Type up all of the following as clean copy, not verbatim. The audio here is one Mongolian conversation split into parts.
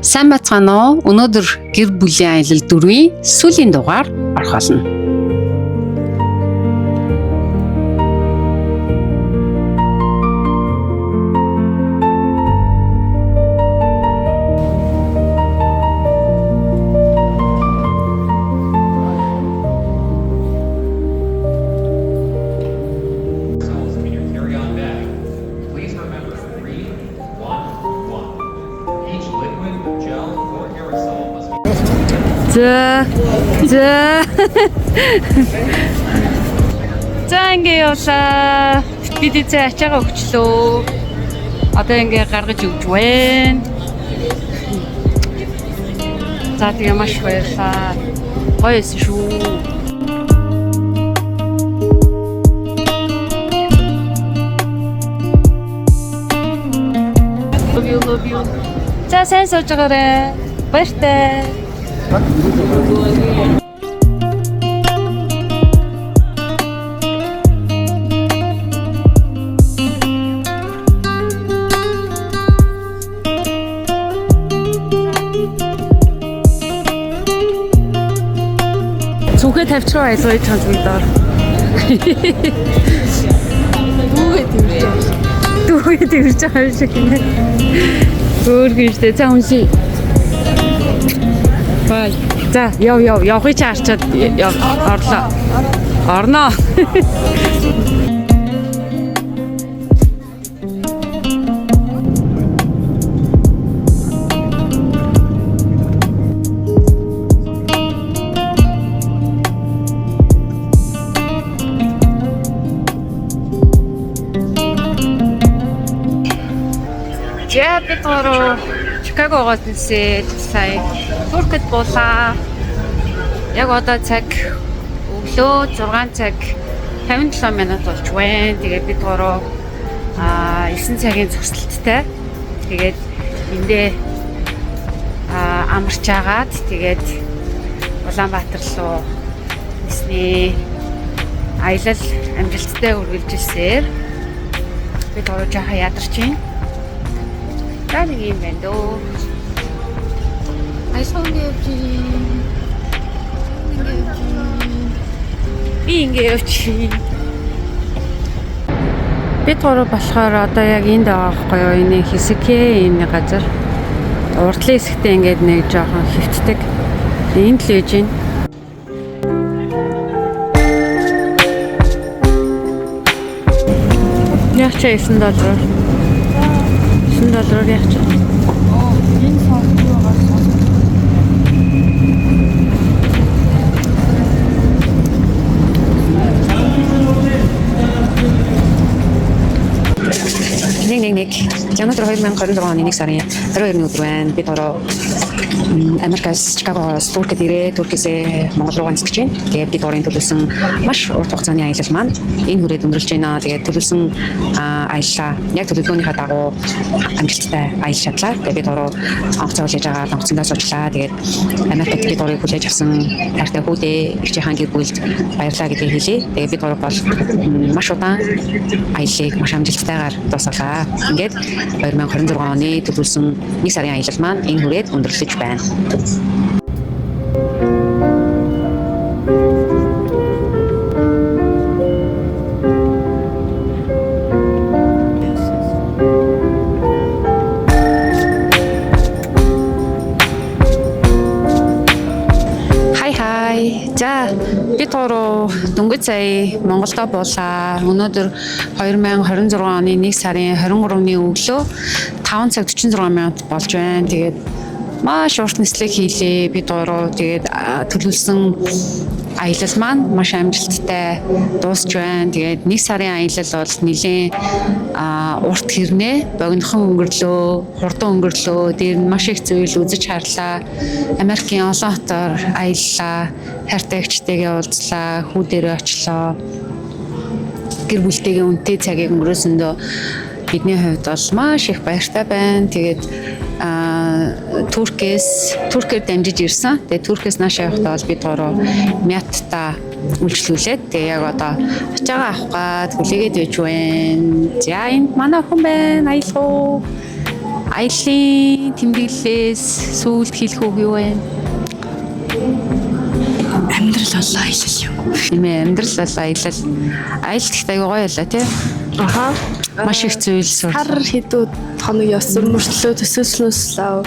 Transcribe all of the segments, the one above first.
Сайн бацгаана уу? Өнөөдөр гэр бүлийн аялал 4-ийн сүүлийн дугаар орхолно. За ингээ явлаа. Бид эцээ ачаагаа өгчлөө. Одоо ингээ гаргаж өгч байна. За тэгээ маш баярлаа. Гоё шүү. Love you. За сайн сууж байгаарай. Баяртай. Зүгээ тавьчихсан байлгүй чанц мэдээ. Дүүгээ тэрж байгаа юм шиг нэ. Өөр гэртээ цаа унши. Бай. За явахыг чаарчаад орлоо. Орноо. Я Петро Чикагогоос нисээ сая Туркэд буулаа. Яг одоо цаг өглөө 6 цаг 57 минут болж байна. Тэгээд бид 9 цагийн зөксөлттэй. Тэгээд эндээ амарч агаад тэгээд Улаанбаатар руу нисний аялал амжилттай үргэлжилсээр бид жаахан ядарч байна. Нэг юм байна дөө. Айсонгээ явчих. Би ингэ явчих. Бид болохоор одоо яг энд байгаа байхгүй юу? Энэ Хисэкэ энэ газар. Урдлын хэсэгтээ ингээд нэг жоохон хөвтдөг. Энд л ээж байна. Яг ч $9. $9 яг ч. Энэ сорт юу байгаа? Нэг. Өнөөдөр 2026 оны 1 сарын 22-ны өдөр байна. Бид Америкаас Чикагоос Туркэд ирээ. Туркээсээ Монгол руу ганц гэж байна. Тэгээд бид орон төлөвсөн маш урт хугацааны аялал маань энэ хүрээд өндөрлж байна. Тэгээд төлөвсөн аяллаа яг төлөвлөгөөнийхөө дагуу амжилттай аялж чадлаа. Тэгээд бид онгоцоо хийж байгаа онгоцондоо суучлаа. Тэгээд Америкт бид хүлээж авсан хайртай хүүдээ ирчээхэн гэр бүлд баярлалаа гэдгийг хэлье. Тэгээд бид бол маш удаан аяллыг маш амжилттайгаар дуусгалаа. Ингээд 2026 оны төлөвлөсөн 1 сарын аялал маань энэ хүрээд өндөрлөж байна. За бид дөнгөж сая Монголдо буулаа. Өнөөдөр 2026 оны 1 сарын 23-ны өглөө 5 цаг 46 минут болж байна. Тэгээд маш урт нислэг хийлээ. Бид тэгээд төлөвлөсөн аялал маань маш амжилттай дуусч байна. Тэгээд 1 сарын аялал бол нэлээд урт хэрнээ богинохон өнгөрлөө, хурдан өнгөрлөө. Дээр нь маш их зүйл үзэж харлаа. Америкийн олон хотоор аяллаа. Хайртайэгчтэйгээ уулзлаа. Хүүдээрээ очлоо. Гэр бүлтэйгээ үнэтэй цагийг өнгөрөөсөндөө бидний хувьд бол маш их баяртай байна. Тэгээд Туркээр дамжиж ирсэн. Тэгээд Туркээс наашаа явахдаа бол бид Мятта үйлчлүүлээд тэгээд яг одоо очиагаа авах гад хүлээгээд байж байна. За энд манай хүн байна. Аялал. Аяллаа тэмдэглэлээс сүүлд хэлэх үг юу вэ? Амьдрал болоо аялал юм. Нэмээ амьдрал болоо аялал. Аялалт ихтэй аюу гоё байлаа тий. Аха. Маш их зүйл сур. Хар хэдүүд хоног явсан мөртлөө төсөөснөөс лав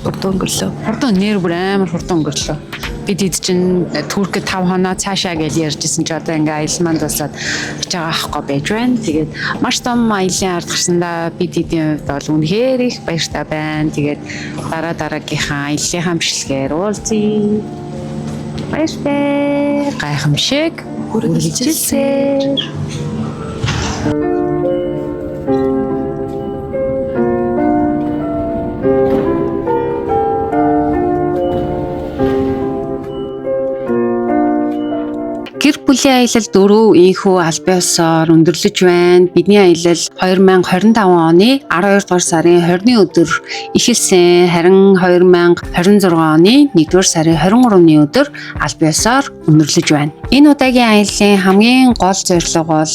урд өнгөрлөө. Хурдан нэр бүр амар хурдан өнгөрлөө. Бид эд чинь Туркэд 5 хоноо цаашаа гэж ярьжсэн чи одоо ингээ аялал манд басаад очиж байгаа ахгүй байж байна. Тэгээд маш том аялын ард гарсандаа бид эдийн хувьд бол үнэхээр их баяртай байна. Тэгээд дараагийнхаа аяллахаа бичлэгээр уулзъя. Баяртай гайхамшиг үргэлжилсээр. Гэр бүлийн аялал 4 инхүү аль биесээр өндөрлөж байна. Бидний аялал 2025 оны 12 дугаар сарын 20-ны өдөр эхэлсэн. Харин 2026 оны 1-р сарын 23-ны өдөр аль биесээр өндөрлөж байна. Энэ удаагийн аяллаа хамгийн гол зорилго бол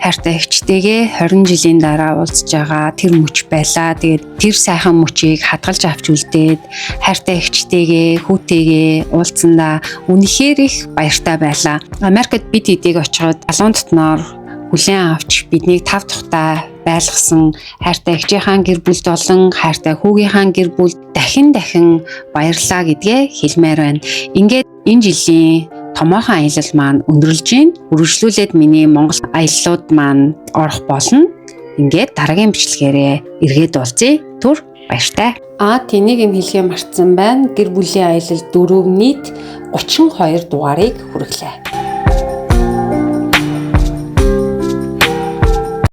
хайртай эгчтэйгээ 20 жилийн дараа уулзж байгаа тэр мөч байлаа. Тэгээд тэр сайхан мөчийг хадгалж авч үлдээд хайртай эгчтэйгээ хүүтэйгээ уулзсандаа үнэхээр их баяртай байлаа. Америкт бид эдийг очиход алуун дотноор хүлээн авч биднийг тав тухтай байлгасан хайртай эгчийнхаа гэр бүлд болон хайртай хүүгийнхаа гэр бүлд дахин баярлаа гэдгээ хэлмээр байна. Ингээд энэ жилийн томоохон аялал маань өндөрлөж байна. Үргэлжлүүлээд миний Монгол аяллууд маань орох болно. Ингээд дараагийн бичлэгээрээ эргээд уулзъя. Түр баяртай. Тэнийг юм хэлхээ мартсан байна. Гэр бүлийн аялал 4 нийт 32 дугаарыг хүргэлээ.